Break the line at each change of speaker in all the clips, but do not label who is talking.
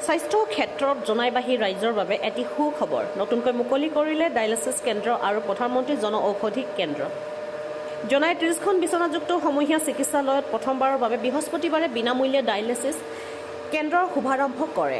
স্বাস্থ্য ক্ষেত্ৰত জনাইবাহী ৰাইজৰ বাবে এটি সুখবৰ নতুনকৈ মুকলি কৰিলে ডায়ালিচিছ কেন্দ্ৰ আৰু প্ৰধানমন্ত্ৰী জন ঔষধি কেন্দ্ৰ। জনাই 30খন বিচনাযুক্ত সমূহীয়া চিকিৎসালয়ত প্ৰথমবাৰৰ বাবে বৃহস্পতিবাৰে বিনামূল্যে ডায়ালিচিছ কেন্দ্ৰৰ শুভাৰম্ভ কৰে।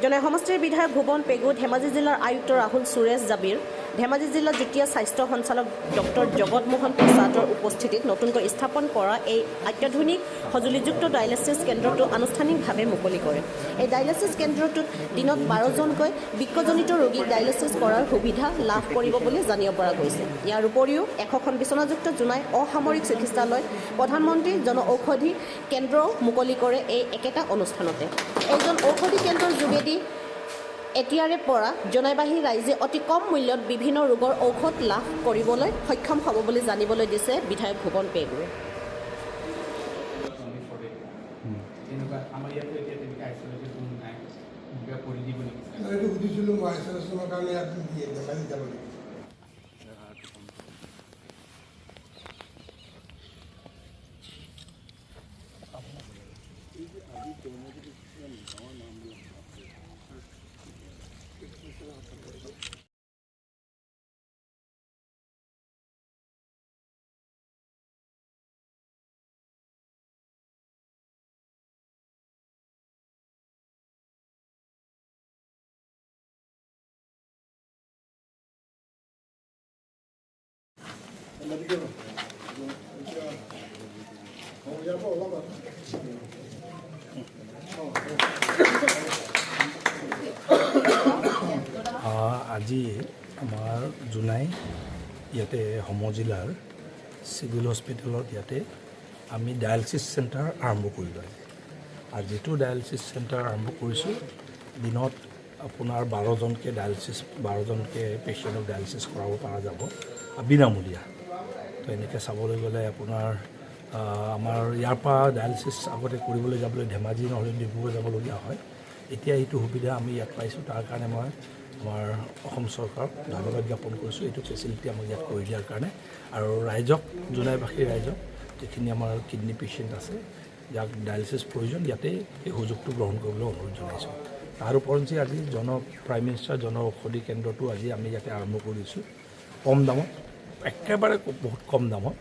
জনাই সমষ্টিৰ বিধায়ক ভুৱন পেগু, ধেমাজি জিলাৰ আয়ুক্ত ৰাহুল সুৰেশ জাবিৰ, ধেমাজি জিলা যুটীয়া স্বাস্থ্য সঞ্চালক ডক্টৰ জগতমোহন প্ৰসাদৰ উপস্থিতিত নতুনকৈ স্থাপন কৰা এই অত্যাধুনিক সঁজুলিযুক্ত ডায়ালিচিছ কেন্দ্ৰটো আনুষ্ঠানিকভাৱে মুকলি কৰে। এই ডায়ালিচিছ কেন্দ্ৰটোত দিনত 12জনকৈ বৃক্কজনিত ৰোগীক ডায়ালিচিছ কৰাৰ সুবিধা লাভ কৰিব বুলি জানিব পৰা গৈছে। ইয়াৰ উপৰিও 100খন বিচনাযুক্ত জোনাই অসামৰিক চিকিৎসালয় প্ৰধানমন্ত্ৰী জন ঔষধি কেন্দ্ৰও মুকলি কৰে এই একেটা অনুষ্ঠানতে। এইজন ঔষধি কেন্দ্ৰৰ যোগেদি এতিয়াৰে পৰা জনাইবাহী ৰাইজে অতি কম মূল্যত বিভিন্ন ৰোগৰ ঔষধ লাভ কৰিবলৈ সক্ষম হ'ব বুলি জানিবলৈ দিছে বিধায়ক ভুৱন পেগুৱে।
আজি আমাৰ জোনাই ইয়াতে সমজিলাৰ চিভিল হস্পিটেলত ইয়াতে আমি ডায়ালিচিছ চেণ্টাৰ আৰম্ভ কৰিলোঁ। আৰু যিটো ডায়ালিচিছ চেণ্টাৰ আৰম্ভ কৰিছোঁ, দিনত আপোনাৰ 12জনকৈ পেচেণ্টক ডায়ালিচিছ কৰাব পৰা যাব বিনামূলীয়া। তো এনেকৈ চাবলৈ গ'লে আপোনাৰ আমাৰ ইয়াৰ পৰা ডায়ালিচিছ আগতে কৰিবলৈ যাবলৈ ধেমাজি নহ'লে ডিব্ৰুগড় যাবলগীয়া হয়। এতিয়া এইটো সুবিধা আমি ইয়াত পাইছোঁ, তাৰ কাৰণে মই আমাৰ অসম চৰকাৰক ধন্যবাদ জ্ঞাপন কৰিছোঁ এইটো ফেচিলিটি আমাক ইয়াত কৰি দিয়াৰ কাৰণে। আৰু ৰাইজক, জোনাইবাসী ৰাইজক, যিখিনি আমাৰ কিডনী পেচেণ্ট আছে যাক ডায়ালিচিছ প্ৰয়োজন, ইয়াতে এই সুযোগটো গ্ৰহণ কৰিবলৈ অনুৰোধ জনাইছোঁ। তাৰ উপৰঞ্চি আজি প্ৰাইম মিনিষ্টাৰ জন ঔষধি কেন্দ্ৰটো আজি আমি ইয়াতে আৰম্ভ কৰিছোঁ। কম দামত, একেবাৰে বহুত কম দামত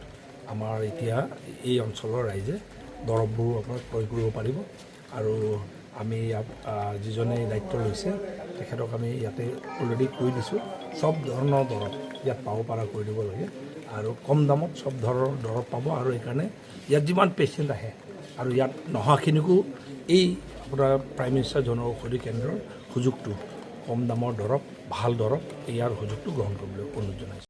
আমাৰ এতিয়া এই অঞ্চলৰ ৰাইজে দৰৱবোৰ আপোনাৰ ক্ৰয় কৰিব পাৰিব। আৰু আমি যিজনে দায়িত্ব লৈছে তেখেতক আমি ইয়াতে অলৰেডি কৈ দিছোঁ, চব ধৰণৰ দৰৱ ইয়াত পাব পৰা কৰি দিব লাগে আৰু কম দামত চব ধৰণৰ দৰৱ পাব। আৰু সেইকাৰণে ইয়াত যিমান পেচেণ্ট আহে আৰু ইয়াত নহাখিনিকো এই আপোনাৰ প্ৰাইম মিনিষ্টাৰ জন ঔষধি কেন্দ্ৰৰ সুযোগটো, কম দামৰ দৰৱ, ভাল দৰৱ, ইয়াৰ সুযোগটো গ্ৰহণ কৰিবলৈ অনুৰোধ জনাইছোঁ।